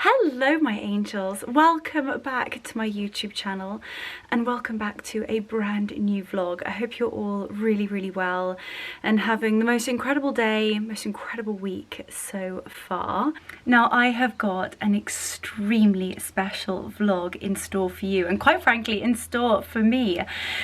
Hello my angels, welcome back to my YouTube channel and welcome back to a brand new vlog. I hope you're all really well and having the most incredible day, most incredible week so far. Now I have got an extremely special vlog in store for you and quite frankly in store for me.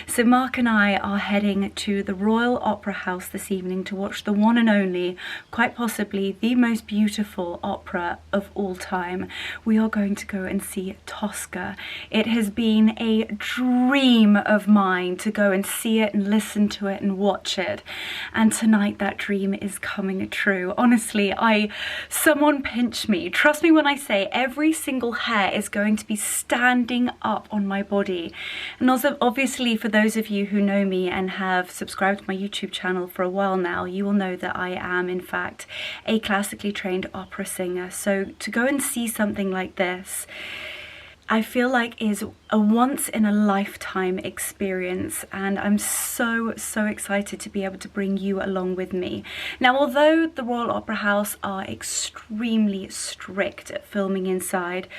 So Mark and I are heading to the Royal Opera House this evening to watch the one and only, quite possibly the most beautiful opera of all time. We are going to go and see Tosca. It has been a dream of mine to go and see it and listen to it and watch it. And tonight that dream is coming true. Honestly, someone pinch me. Trust me when I say every single hair is going to be standing up on my body. And also, obviously, for those of you who know me and have subscribed to my YouTube channel for a while now, you will know that I am, in fact, a classically trained opera singer. So to go and see something like this, I feel like is a once in a lifetime experience, and I'm so excited to be able to bring you along with me. Now, although the Royal Opera House are extremely strict at filming inside,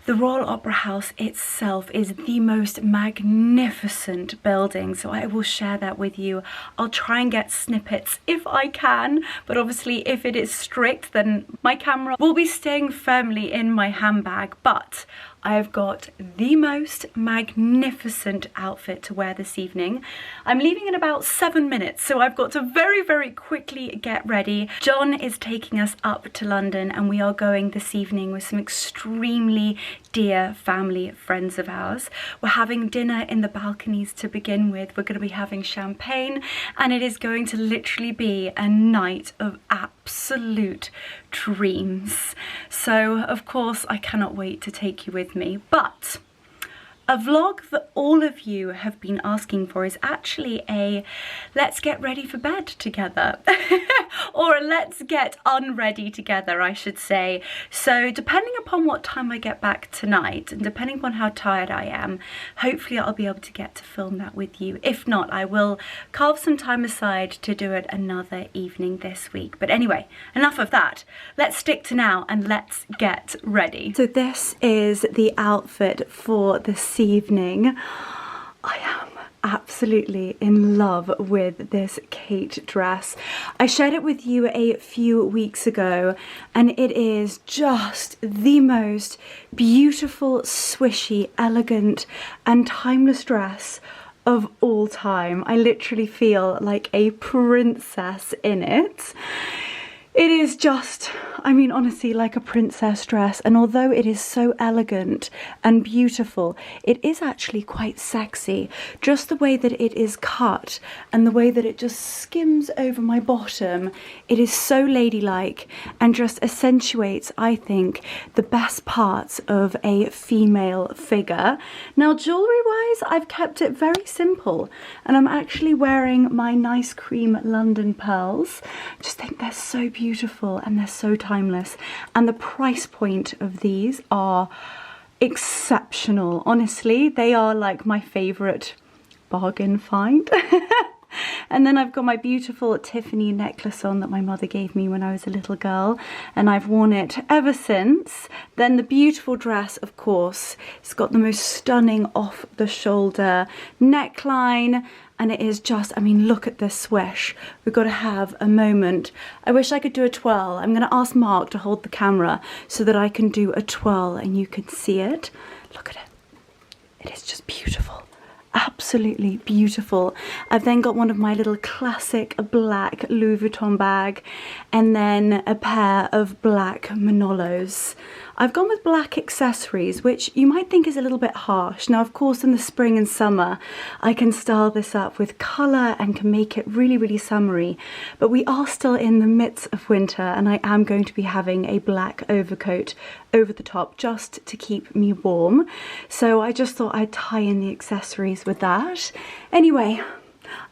the Royal Opera House itself is the most magnificent building, so I will share that with you. I'll try and get snippets if I can, but obviously if it is strict then my camera will be staying firmly in my handbag. But I've got the most magnificent outfit to wear this evening. I'm leaving in about 7 minutes, so I've got to very quickly get ready. John is taking us up to London and we are going this evening with some extremely dear family friends of ours. We're having dinner in the balconies to begin with. We're going to be having champagne and it is going to literally be a night of absolute dreams. So of course I cannot wait to take you with me. But a vlog that all of you have been asking for is actually a let's get ready for bed together or a let's get unready together, I should say. So depending upon what time I get back tonight and depending upon how tired I am, hopefully I'll be able to get to film that with you. If not, I will carve some time aside to do it another evening this week. But anyway, enough of that. Let's stick to now and let's get ready. So this is the outfit for this evening. I am absolutely in love with this Kate dress. I shared it with you a few weeks ago and it is just the most beautiful, swishy, elegant and timeless dress of all time. I literally feel like a princess in it. It is just, I mean, honestly, like a princess dress. And although it is so elegant and beautiful, it is actually quite sexy. Just the way that it is cut and the way that it just skims over my bottom. It is so ladylike and just accentuates, I think, the best parts of a female figure. Now, jewellery-wise, I've kept it very simple. And I'm actually wearing my nice cream London pearls. I just think they're so beautiful and they're so timeless, and the price point of these are exceptional. Honestly, they are like my favorite bargain find. And then I've got my beautiful Tiffany necklace on that my mother gave me when I was a little girl, and I've worn it ever since. Then the beautiful dress, of course, it's got the most stunning off the shoulder neckline. And it is just, I mean, look at this swish. We've got to have a moment. I wish I could do a twirl. I'm going to ask Mark to hold the camera so that I can do a twirl and you can see it. Look at it. It is just beautiful. Absolutely beautiful. I've then got one of my little classic black Louis Vuitton bag and then a pair of black Manolos. I've gone with black accessories, which you might think is a little bit harsh. Now, of course, in the spring and summer, I can style this up with colour and can make it really summery. But we are still in the midst of winter, and I am going to be having a black overcoat over the top just to keep me warm. So I just thought I'd tie in the accessories with that. Anyway,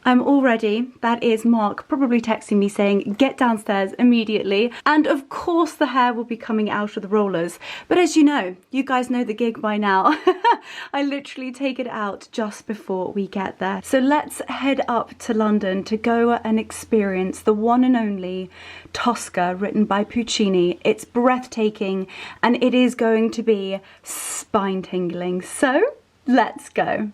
I'm all ready. That is Mark probably texting me saying, get downstairs immediately. And of course the hair will be coming out of the rollers. But as you know, you guys know the gig by now. I literally take it out just before we get there. So let's head up to London to go and experience the one and only Tosca, written by Puccini. It's breathtaking and it is going to be spine-tingling. So let's go.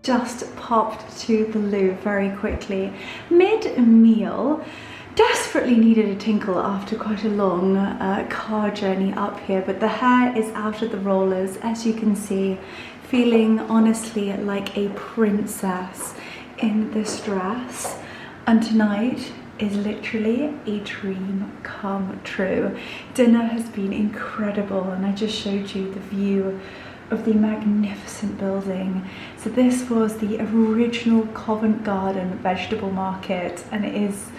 Just popped to the loo very quickly, mid-meal. Desperately needed a tinkle after quite a long car journey up here, but the hair is out of the rollers, as you can see, feeling honestly like a princess in this dress. And tonight is literally a dream come true. Dinner has been incredible, and I just showed you the view of the magnificent building. So this was the original Covent Garden vegetable market, and it is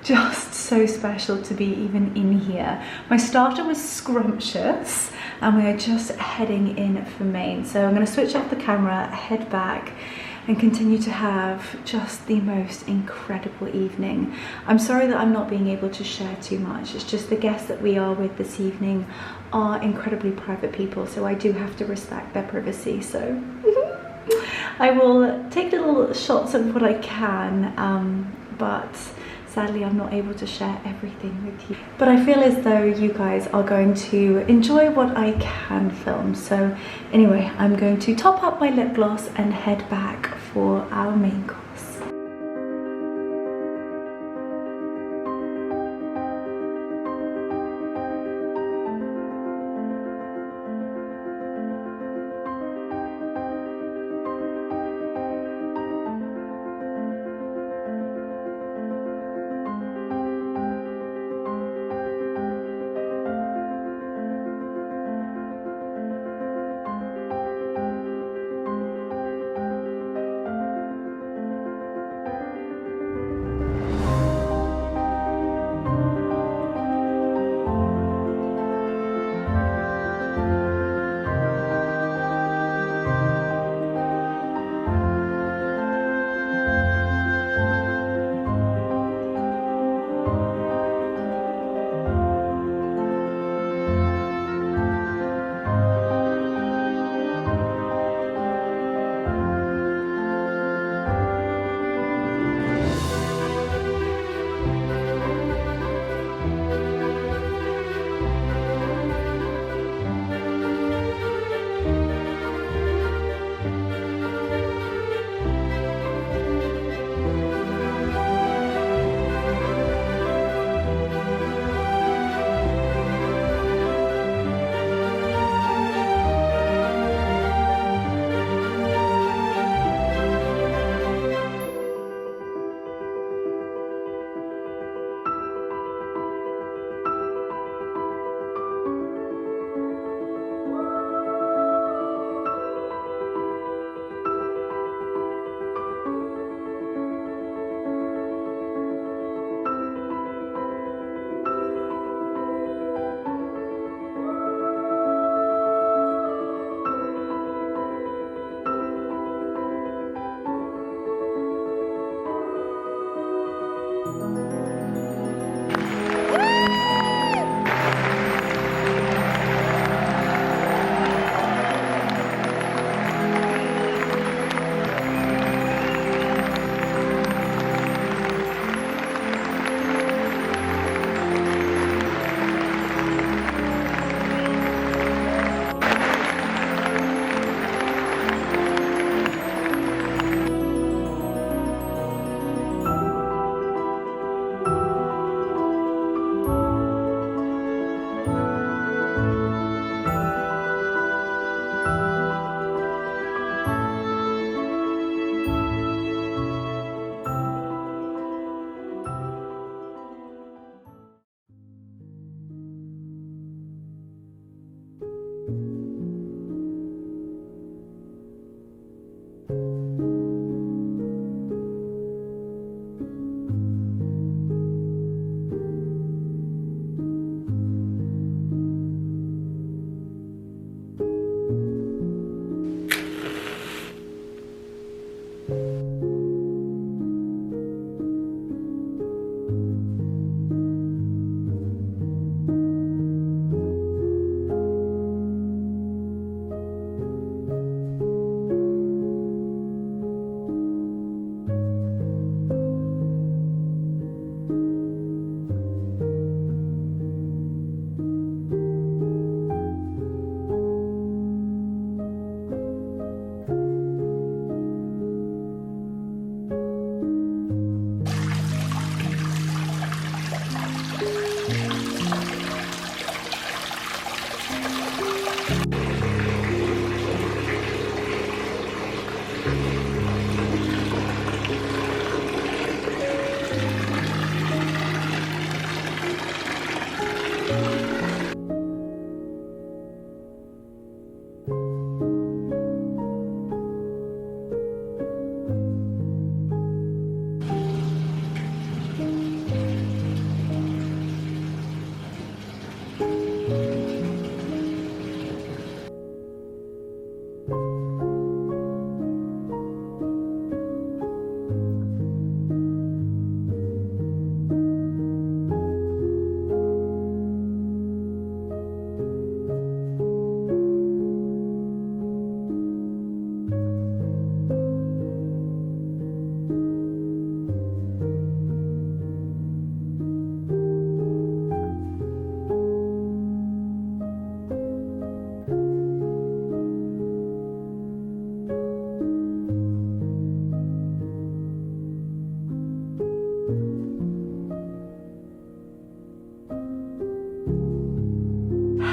just so special to be even in here. My starter was scrumptious and we are just heading in for main. So I'm going to switch off the camera, head back and continue to have just the most incredible evening. I'm sorry that I'm not being able to share too much. It's just the guests that we are with this evening are incredibly private people, so I do have to respect their privacy. So I will take little shots of what I can, but sadly I'm not able to share everything with you. But I feel as though you guys are going to enjoy what I can film. So anyway, I'm going to top up my lip gloss and head back for our main course.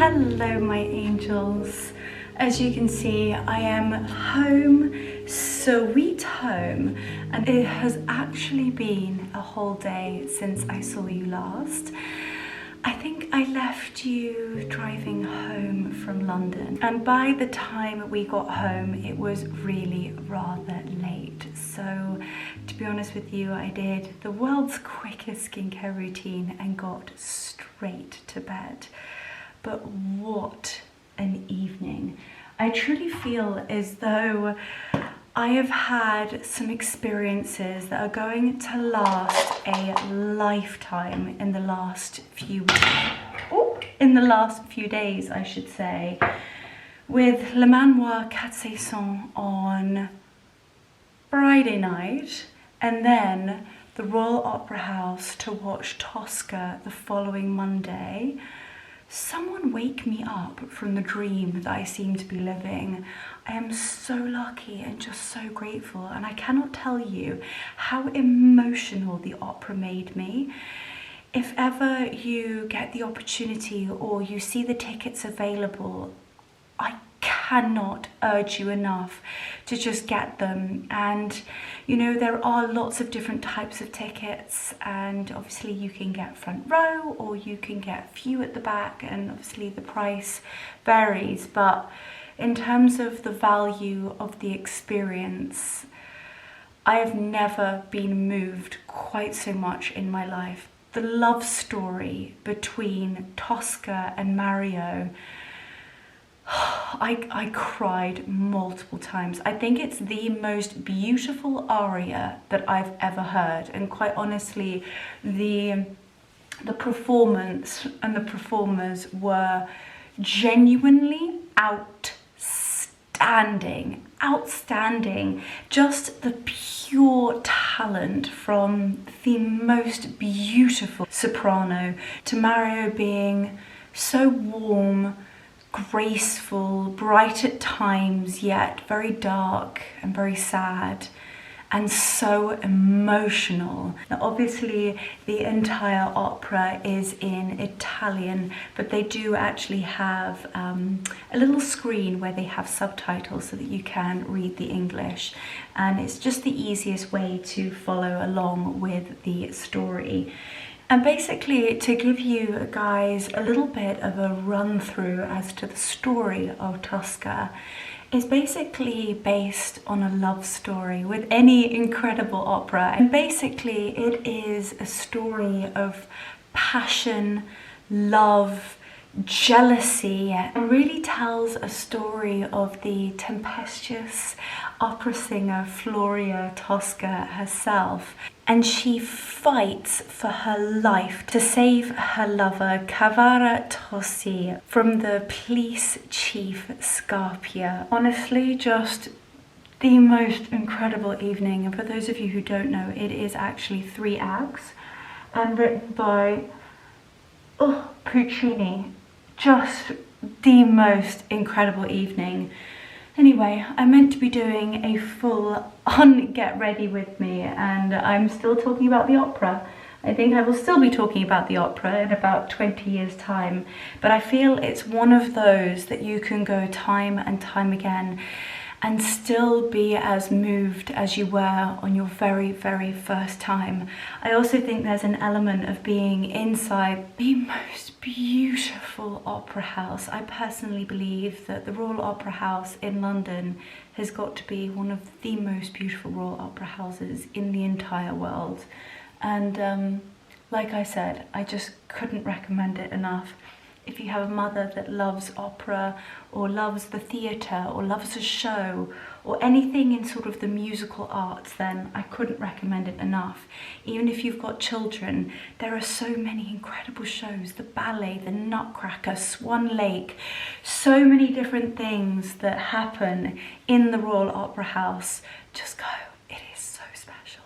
Hello my angels. As you can see, I am home, sweet home, and it has actually been a whole day since I saw you last. I think I left you driving home from London, and by the time we got home it was really rather late. So to be honest with you, I did the world's quickest skincare routine and got straight to bed. But what an evening. I truly feel as though I have had some experiences that are going to last a lifetime in the last few days, I should say, with Le Manoir 4 Saisons on Friday night, and then the Royal Opera House to watch Tosca the following Monday. Someone wake me up from the dream that I seem to be living. I am so lucky and just so grateful, and I cannot tell you how emotional the opera made me. If ever you get the opportunity or you see the tickets available, I cannot urge you enough to just get them. And you know, there are lots of different types of tickets, and obviously you can get front row or you can get a few at the back, and obviously the price varies, but in terms of the value of the experience, I have never been moved quite so much in my life. The love story between Tosca and Mario, I cried multiple times. I think it's the most beautiful aria that I've ever heard, and quite honestly, the performance and the performers were genuinely outstanding. Just the pure talent from the most beautiful soprano to Mario being so warm, graceful, bright at times, yet very dark and very sad, and so emotional. Now obviously the entire opera is in Italian, but they do actually have a little screen where they have subtitles so that you can read the English, and it's just the easiest way to follow along with the story. And basically, to give you guys a little bit of a run through as to the story of Tosca, is basically based on a love story with any incredible opera. And basically it is a story of passion, love, jealousy, and really tells a story of the tempestuous opera singer Floria Tosca herself. And she fights for her life to save her lover Cavara Tossi from the police chief Scarpia. Honestly, just the most incredible evening. And for those of you who don't know, it is actually 3 acts and written by Puccini. Just the most incredible evening. Anyway, I'm meant to be doing a full on Get Ready with me, and I'm still talking about the opera. I think I will still be talking about the opera in about 20 years' time, but I feel it's one of those that you can go time and time again and still be as moved as you were on your very, very first time. I also think there's an element of being inside the most beautiful opera house. I personally believe that the Royal Opera House in London has got to be one of the most beautiful Royal Opera houses in the entire world. And like I said, I just couldn't recommend it enough. If you have a mother that loves opera or loves the theatre or loves a show or anything in sort of the musical arts, then I couldn't recommend it enough. Even if you've got children, there are so many incredible shows, the ballet, the Nutcracker, Swan Lake, so many different things that happen in the Royal Opera House. Just go, it is so special.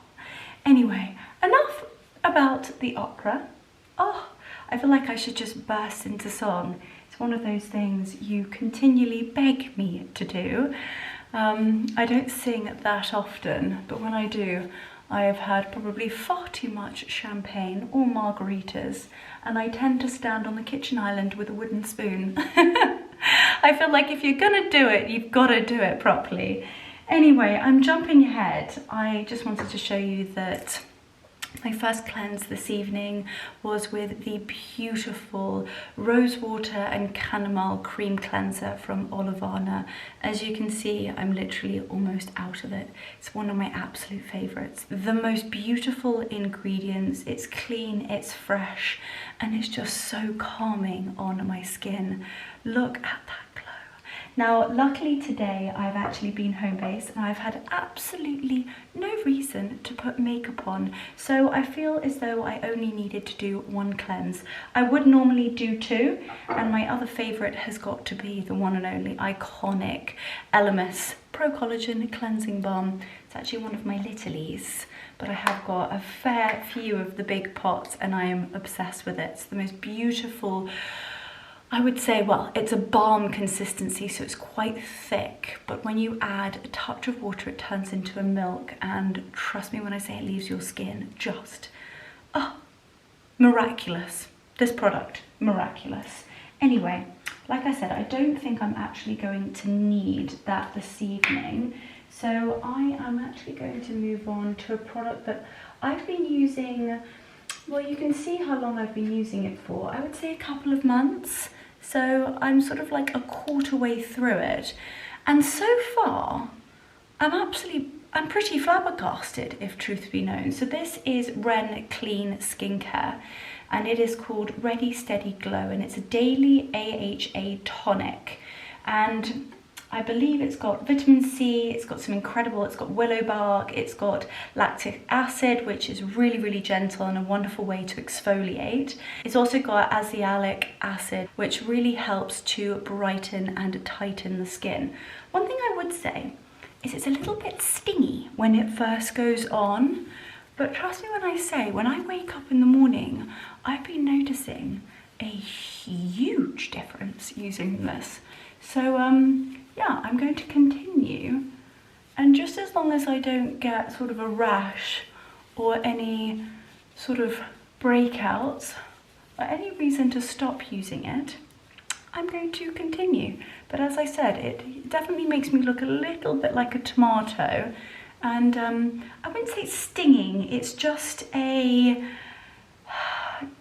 Anyway, enough about the opera. I feel like I should just burst into song. It's one of those things you continually beg me to do. I don't sing that often, but when I do, I have had probably far too much champagne or margaritas, and I tend to stand on the kitchen island with a wooden spoon. I feel like if you're gonna do it, you've got to do it properly. Anyway, I'm jumping ahead. I just wanted to show you that my first cleanse this evening was with the beautiful rose water and chamomile cream cleanser from Olivana. As you can see, I'm literally almost out of it. It's one of my absolute favorites. The most beautiful ingredients, it's clean, it's fresh, and it's just so calming on my skin. Look at that. Now, luckily today I've actually been home based and I've had absolutely no reason to put makeup on. So I feel as though I only needed to do one cleanse. I would normally do two, and my other favourite has got to be the one and only iconic Elemis Pro Collagen Cleansing Balm. It's actually one of my littlies, but I have got a fair few of the big pots and I am obsessed with it. It's the most beautiful, I would say, well, it's a balm consistency, so it's quite thick, but when you add a touch of water, it turns into a milk, and trust me when I say it leaves your skin just, miraculous. This product, miraculous. Anyway, like I said, I don't think I'm actually going to need that this evening, so I am actually going to move on to a product that I've been using. Well, you can see how long I've been using it for. I would say a couple of months. So I'm sort of like a quarter way through it. And so far, I'm pretty flabbergasted, if truth be known. So this is Ren Clean Skincare, and it is called Ready Steady Glow, and it's a daily AHA tonic. And I believe it's got vitamin C, it's got it's got willow bark, it's got lactic acid, which is really, really gentle and a wonderful way to exfoliate. It's also got azelaic acid, which really helps to brighten and tighten the skin. One thing I would say is it's a little bit stingy when it first goes on, but trust me when I say, when I wake up in the morning, I've been noticing a huge difference using this. So, yeah, I'm going to continue, and just as long as I don't get sort of a rash or any sort of breakouts or any reason to stop using it, I'm going to continue. But as I said, it definitely makes me look a little bit like a tomato, and I wouldn't say it's stinging, it's just a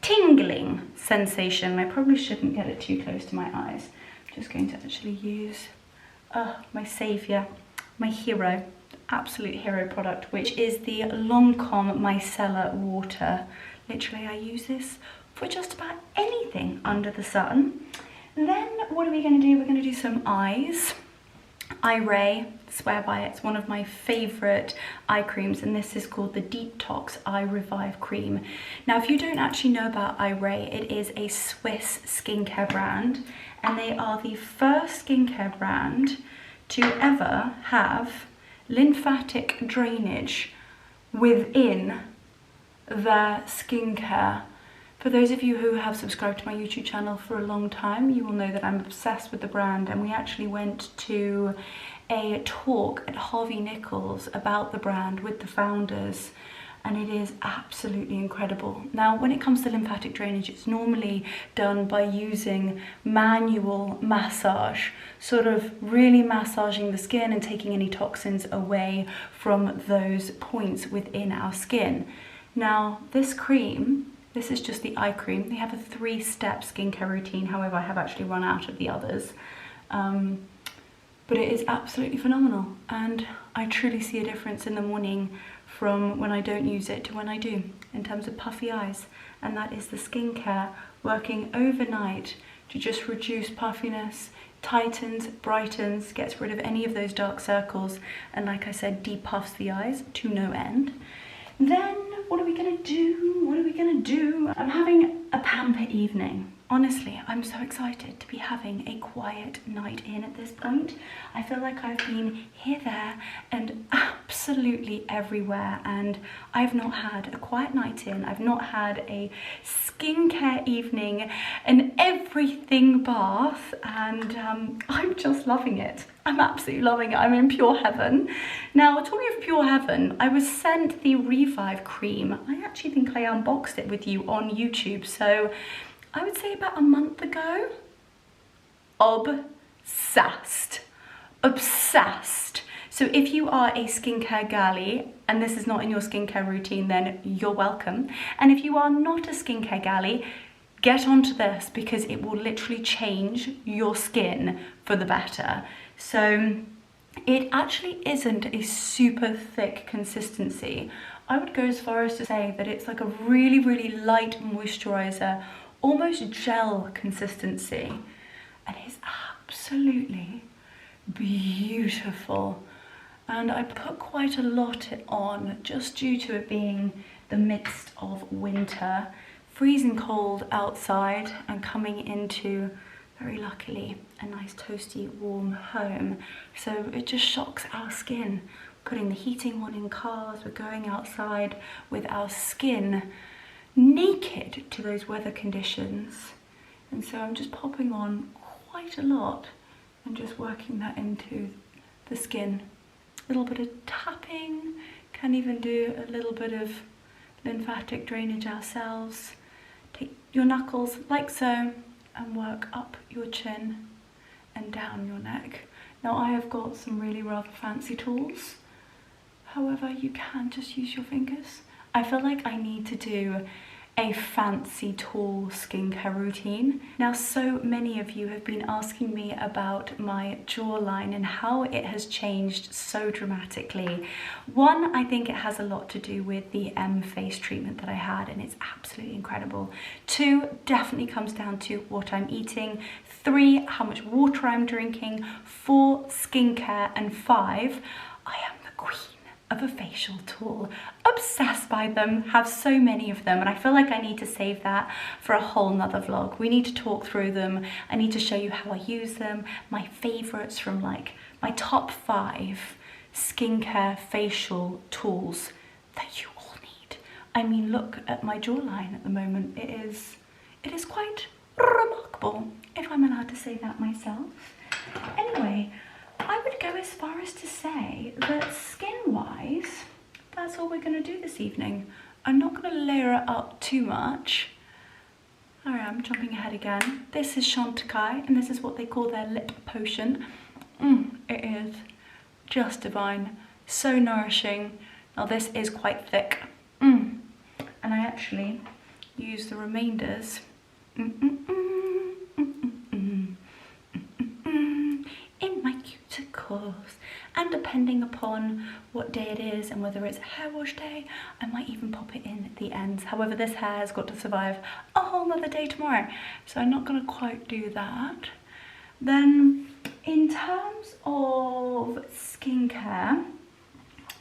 tingling sensation. I probably shouldn't get it too close to my eyes. I'm just going to actually use my saviour, my hero, absolute hero product, which is the Lancome Micellar Water. Literally, I use this for just about anything under the sun. And then what are we going to do? We're going to do some eyes. Ray, swear by it, it's one of my favourite eye creams, and this is called the Detox Eye Revive Cream. Now, if you don't actually know about Ray, it is a Swiss skincare brand, and they are the first skincare brand to ever have lymphatic drainage within their skincare. For those of you who have subscribed to my YouTube channel for a long time, you will know that I'm obsessed with the brand, and we actually went to a talk at Harvey Nichols about the brand with the founders, and it is absolutely incredible. Now, when it comes to lymphatic drainage, it's normally done by using manual massage, sort of really massaging the skin and taking any toxins away from those points within our skin. Now, this cream, this is just the eye cream. They have a 3-step skincare routine. However, I have actually run out of the others. But it is absolutely phenomenal. And I truly see a difference in the morning from when I don't use it to when I do, in terms of puffy eyes. And that is the skincare working overnight to just reduce puffiness, tightens, brightens, gets rid of any of those dark circles, and like I said, depuffs the eyes to no end. Then what are we gonna do? What are we gonna do? I'm having a pamper evening. honestly, I'm so excited to be having a quiet night in at this point. I feel like I've been here, there, and absolutely everywhere, and I've not had a quiet night in. I've not had a skincare evening, an everything bath, and I'm just loving it. I'm absolutely loving it. I'm in pure heaven. Now, talking of pure heaven, I was sent the Revive cream. I actually think I unboxed it with you on YouTube, so I would say about a month ago. Obsessed. Obsessed. So if you are a skincare girly and this is not in your skincare routine, then you're welcome. And if you are not a skincare girly, get onto this because it will literally change your skin for the better. So it actually isn't a super thick consistency. I would go as far as to say that it's like a really, really light moisturizer, almost gel consistency, and it's absolutely beautiful. And I put quite a lot on just due to it being the midst of winter, freezing cold outside and coming into, very luckily, a nice toasty warm home. So it just shocks our skin. Putting the heating on in cars, we're going outside with our skin naked to those weather conditions, and so I'm just popping on quite a lot and just working that into the skin. A little bit of tapping, can even do a little bit of lymphatic drainage ourselves. Take your knuckles like so and work up your chin and down your neck. Now I have got some really rather fancy tools, however you can just use your fingers. I feel like I need to do a fancy tool skincare routine. Now, so many of you have been asking me about my jawline and how it has changed so dramatically. One, I think it has a lot to do with the face treatment that I had, and it's absolutely incredible. Two, definitely comes down to what I'm eating. Three, how much water I'm drinking. Four, skincare. And five, I am the queen of a facial tool. Obsessed by them, have so many of them, and I feel like I need to save that for a whole nother vlog. We need to talk through them. I need to show you how I use them, my favorites from like my top 5 skincare facial tools that you all need. I mean, look at my jawline at the moment. It is quite remarkable, if I'm allowed to say that myself. Anyway, I would go as far as to say that skin-wise, that's all we're going to do this evening. I'm not going to layer it up too much. I am jumping ahead again. This is Chantecaille, and this is what they call their lip potion. It is just divine, so nourishing. Now this is quite thick, and I actually use the remainders in my cuticles, and depending upon what day it is and whether it's hair wash day, I might even pop it in at the ends. However, this hair has got to survive a whole nother day tomorrow, so I'm not going to quite do that. Then in terms of skincare,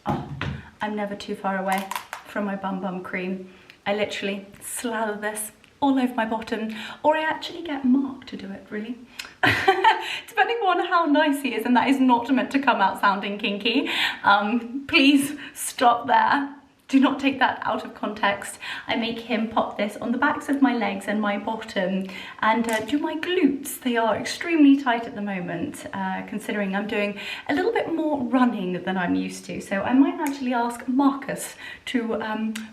I'm never too far away from my Bum Bum cream. I literally slather this all over my bottom, or I actually get Mark to do it, really. Depending on how nice he is, and that is not meant to come out sounding kinky. Please stop there. Do not take that out of context. I make him pop this on the backs of my legs and my bottom, and do my glutes. They are extremely tight at the moment, considering I'm doing a little bit more running than I'm used to. So I might actually ask Marcus to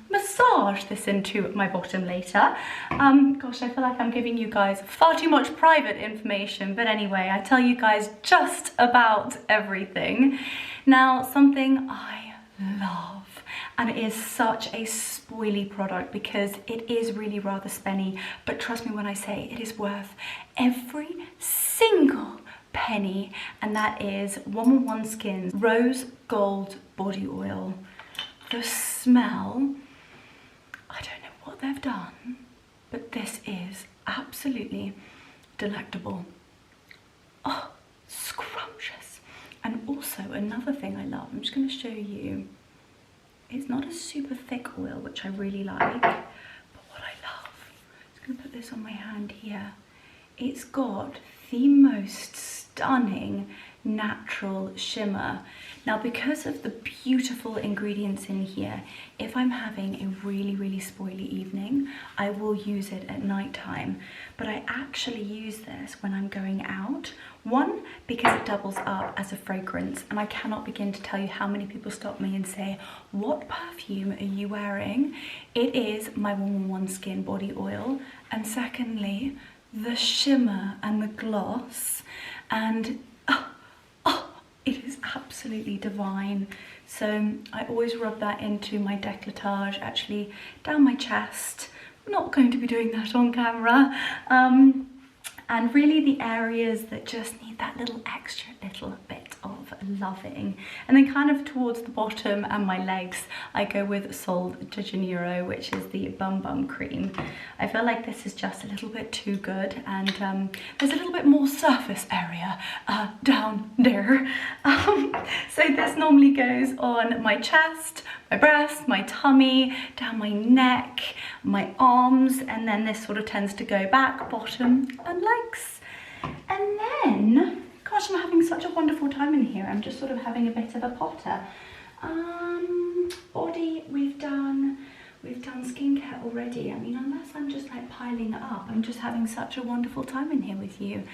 massage this into my bottom later. Gosh, I feel like I'm giving you guys far too much private information, but anyway, I tell you guys just about everything. Now, something I love, and it is such a spoily product because it is really rather spenny, but trust me when I say it is worth every single penny, and that is 111 Skin's Rose Gold Body Oil. The smell, I don't know what they've done, but this is absolutely delectable. Oh, scrumptious. And also another thing I love, I'm just going to show you. It's not a super thick oil, which I really like, but what I love, I'm just going to put this on my hand here. It's got the most stunning natural shimmer. Now, because of the beautiful ingredients in here, if I'm having a really spoily evening, I will use it at night time. But I actually use this when I'm going out. One, because it doubles up as a fragrance, and I cannot begin to tell you how many people stop me and say, what perfume are you wearing? It is my 111 Skin Body Oil. And secondly, the shimmer and the gloss, and it is absolutely divine. So I always rub that into my décolletage, actually down my chest. I'm not going to be doing that on camera. And really the areas that just need that little extra little bit of loving. And then kind of towards the bottom and my legs, I go with Sol de Janeiro, which is the Bum Bum Cream. I feel like this is just a little bit too good, and there's a little bit more surface area down there. So this normally goes on my chest, my breast, my tummy, down my neck, my arms, and then this sort of tends to go back, bottom, and legs. And then, gosh, I'm having such a wonderful time in here. I'm just sort of having a bit of a potter. Body, we've done skincare already. I mean, unless I'm just like piling it up, I'm just having such a wonderful time in here with you.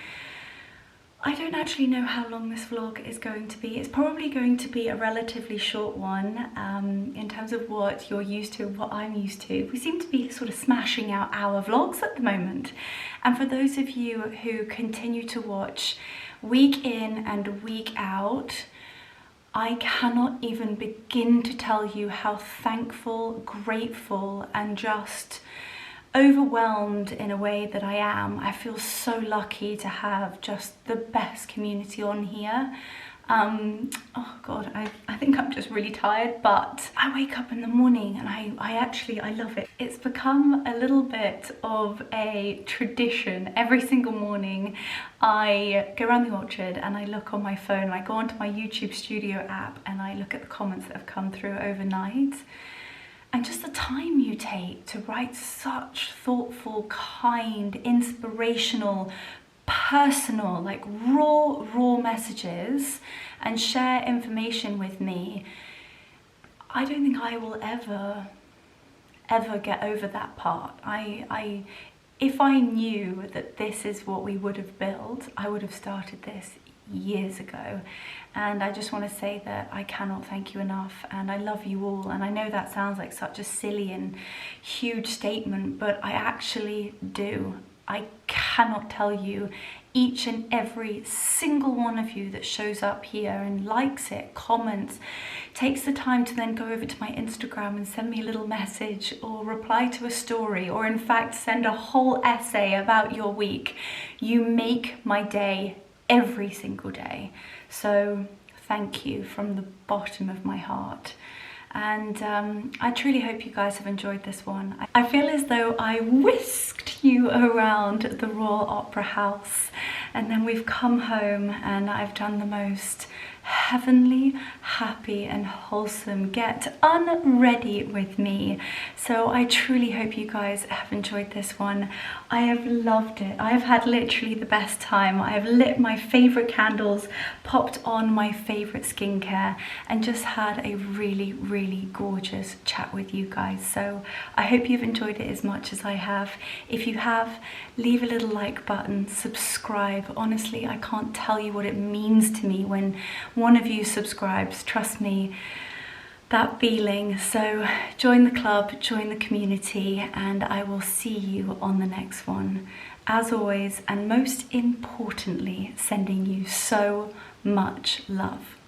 I don't actually know how long this vlog is going to be. It's probably going to be a relatively short one in terms of what you're used to and what I'm used to. We seem to be sort of smashing out our vlogs at the moment. And for those of you who continue to watch week in and week out, I cannot even begin to tell you how thankful, grateful, and just overwhelmed in a way that I am. I feel so lucky to have just the best community on here. Oh God, I think I'm just really tired, but I wake up in the morning and I love it. It's become a little bit of a tradition. Every single morning I go around the orchard and I look on my phone, I go onto my YouTube Studio app and I look at the comments that have come through overnight. And just the time you take to write such thoughtful, kind, inspirational, personal, like raw messages and share information with me, I don't think I will ever get over that part. If I knew that this is what we would have built, I would have started this years ago. And I just want to say that I cannot thank you enough, and I love you all. And I know that sounds like such a silly and huge statement, but I actually do. I cannot tell you each and every single one of you that shows up here and likes it, comments, takes the time to then go over to my Instagram and send me a little message or reply to a story, or in fact send a whole essay about your week. You make my day every single day. So thank you from the bottom of my heart. And I truly hope you guys have enjoyed this one. I feel as though I whisked you around the Royal Opera House, and then we've come home and I've done the most heavenly, happy and wholesome get unready with me. So I truly hope you guys have enjoyed this one. I have loved it. I have had literally the best time. I have lit my favorite candles, popped on my favorite skincare, and just had a really gorgeous chat with you guys. So I hope you've enjoyed it as much as I have. If you have, leave a little like button, subscribe. Honestly, I can't tell you what it means to me when one of you subscribes. Trust me, that feeling. So join the club, join the community, and I will see you on the next one. As always, and most importantly, sending you so much love.